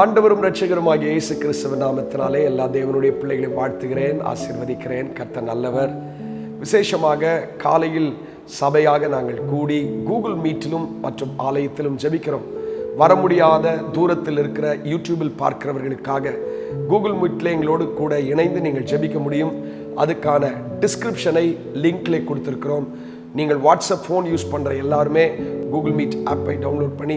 ஆண்டவரும் இரட்சகருமாகிய இயேசு கிறிஸ்துவின் நாமத்தினாலே எல்லா தேவனுடைய பிள்ளைகளையும் வாழ்த்துகிறேன், ஆசீர்வதிக்கிறேன். கர்த்தர் நல்லவர். விசேஷமாக காலையில் சபையாக நாங்கள் கூடி கூகுள் மீட்டிலும் மற்றும் ஆலயத்திலும் ஜெபிக்கிறோம். வர முடியாத தூரத்தில் இருக்கிற யூடியூபில் பார்க்கிறவர்களுக்காக கூகுள் மீட்டில் எங்களோடு கூட இணைந்து நீங்கள் ஜெபிக்க முடியும். அதுக்கான டிஸ்கிரிப்ஷனை லிங்க்ல கொடுத்துருக்கிறோம். நீங்கள் வாட்ஸ்அப் ஃபோன் யூஸ் பண்ணுற எல்லாருமே கூகுள் மீட் ஆப்பை டவுன்லோட் பண்ணி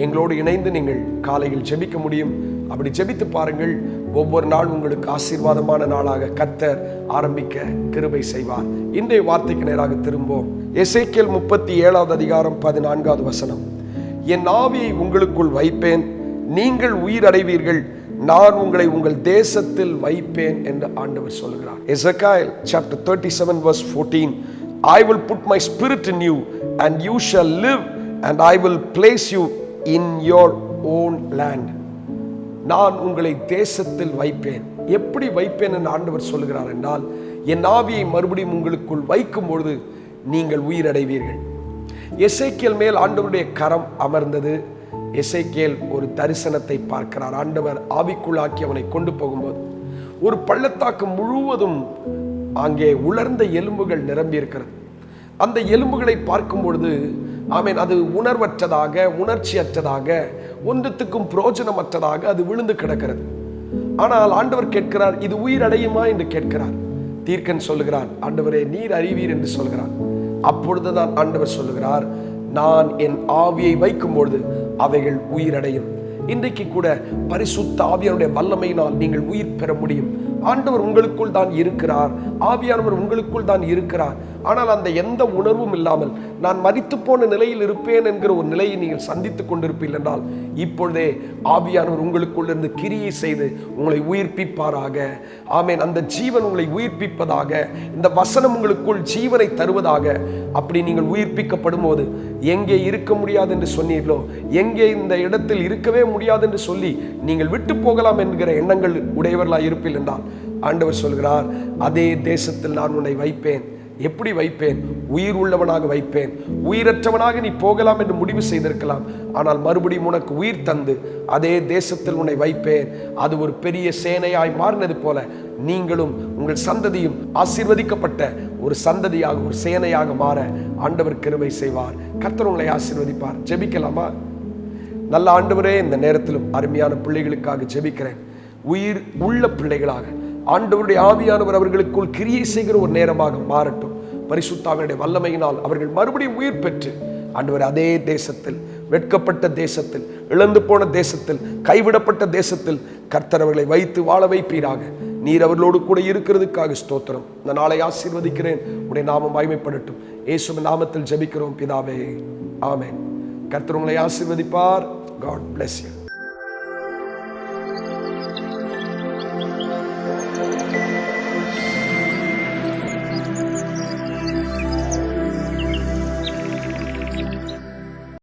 எங்களோடு இணைந்து நீங்கள் காலையில் ஜெபிக்க முடியும். அப்படி ஜெபித்து பாருங்கள். ஒவ்வொரு நாள் உங்களுக்கு ஆசீர்வாதமான நாளாக கர்த்தர் ஆரம்பிக்க கிருபை செய்வார். இன்றைய வார்த்தைக்கு நேராக திரும்புவோம். எசேக்கியேல் 37வது அதிகாரம் 14வது வசனம். என் ஆவியை உங்களுக்குள் வைப்பேன், நீங்கள் உயிர் அடைவீர்கள், நான் உங்களை உங்கள் தேசத்தில் வைப்பேன் என்று ஆண்டவர் சொல்கிறார். எசேக்கியேல் chapter 37 verse 14. I will put my spirit in you and you shall live and I will place you in your own land. நான் உங்களை தேசத்தில் வைப்பேன். எப்படி வைப்பேன் என்று ஆண்டவர் சொல்கிறார் என்றால், என் ஆவியை மறுபடியும் உங்களுக்குள் வைக்கும் பொழுது நீங்கள் உயிரடைவீர்கள். எசேக்கியேல் மேல் ஆண்டவருடைய கரம் அமர்ந்தது. எசேக்கியேல் ஒரு தரிசனத்தை பார்க்கிறார். ஆண்டவர் ஆவிக்குள்ளாக்கி அவனை கொண்டு போகும்போது ஒரு பள்ளத்தாக்கு முழுவதும் அங்கே உலர்ந்த எலும்புகள் நிரம்பி இருக்கிறது. அந்த எலும்புகளை பார்க்கும் பொழுது அது உணர்வற்றதாக, உணர்ச்சியற்றதாக, ஒன்றுத்துக்கும் பிரயோஜனமற்றதாக அது விழுந்து கிடக்கிறது. ஆனால் ஆண்டவர் கேட்கிறார், இது உயிர் அடையுமா என்று கேட்கிறார். தீர்க்கன் சொல்லுகிறான், ஆண்டவரே நீர் அறிவீர் என்று சொல்கிறார். அப்பொழுதுதான் ஆண்டவர் சொல்லுகிறார், நான் என் ஆவியை வைக்கும் பொழுது அவைகள் உயிரடையும். இன்றைக்கு கூட பரிசுத்த ஆவியானுடைய வல்லமையினால் நீங்கள் உயிர் பெற முடியும். ஆண்டவர் உங்களுக்குள் தான் இருக்கிறார், ஆவியானவர் உங்களுக்குள் தான் இருக்கிறார். ஆனால் அந்த எந்த உணர்வும் இல்லாமல் நான் மரித்து போன நிலையில் இருப்பேன் என்கிற ஒரு நிலையை நீங்கள் சந்தித்துக் கொண்டிருப்பீர்கள் என்றால், இப்பொழுதே ஆவியானவர் உங்களுக்குள் இருந்து கிரியை செய்து உங்களை உயிர்ப்பிப்பாராக. ஆமென். அந்த ஜீவன் உங்களை உயிர்ப்பிப்பதாக, இந்த வசனம் உங்களுக்குள் ஜீவனை தருவதாக. அப்படி நீங்கள் உயிர்ப்பிக்கப்படும் போது எங்கே இருக்க முடியாது என்று சொன்னீர்களோ, எங்கே இந்த இடத்தில் இருக்கவே முடியாது என்று சொல்லி நீங்கள் விட்டு போகலாம் என்கிற எண்ணங்கள் உடையவர்களாக இருப்பீர்கள் என்றால், ஆண்டவர் சொல்கிறார், அதே தேசத்தில் நான் உன்னை வைப்பேன். எப்படி வைப்பேன்? உயிர் உள்ளவனாக வைப்பேன். உயிரற்றவனாக நீ போகலாம் என்று முடிவு செய்திருக்கலாம், ஆனால் மறுபடியும் உனக்கு உயிர் தந்து அதே தேசத்தில் உன்னை வைப்பேன். அது ஒரு பெரிய சேனையாய் மாறினது போல நீங்களும் உங்கள் சந்ததியும் ஆசீர்வதிக்கப்பட்ட ஒரு சந்ததியாக, ஒரு சேனையாக மாற ஆண்டவர் கிருபை செய்வார். கர்த்தர் உங்களை ஆசீர்வதிப்பார். ஜெபிக்கலாமா? நல்ல ஆண்டவரே, இந்த நேரத்திலும் அருமையான பிள்ளைகளுக்காக ஜெபிக்கிறேன். உயிர் உள்ள பிள்ளைகளாக ஆண்டவருடைய ஆவியானவர் அவர்களுக்குள் கிரியை செய்கிற ஒரு நேரமாக மாறட்டும். பரிசுத்தாவினுடைய வல்லமையினால் அவர்கள் மறுபடியும் உயிர் பெற்று ஆண்டவர் அதே தேசத்தில், வெட்கப்பட்ட தேசத்தில், இழந்து போன தேசத்தில், கைவிடப்பட்ட தேசத்தில் கர்த்தர் அவர்களை வைத்து வாழ வைப்பீராக. நீர் அவர்களோடு கூட இருக்கிறதுக்காக ஸ்தோத்திரம். இந்த நாளை ஆசீர்வதிக்கிறேன். உடைய நாமம் மகிமைப்படட்டும். இயேசுவின் நாமத்தில் ஜெபிக்கிறோம் பிதாவே, ஆமென். கர்த்தர் உங்களை ஆசீர்வதிப்பார். God bless you.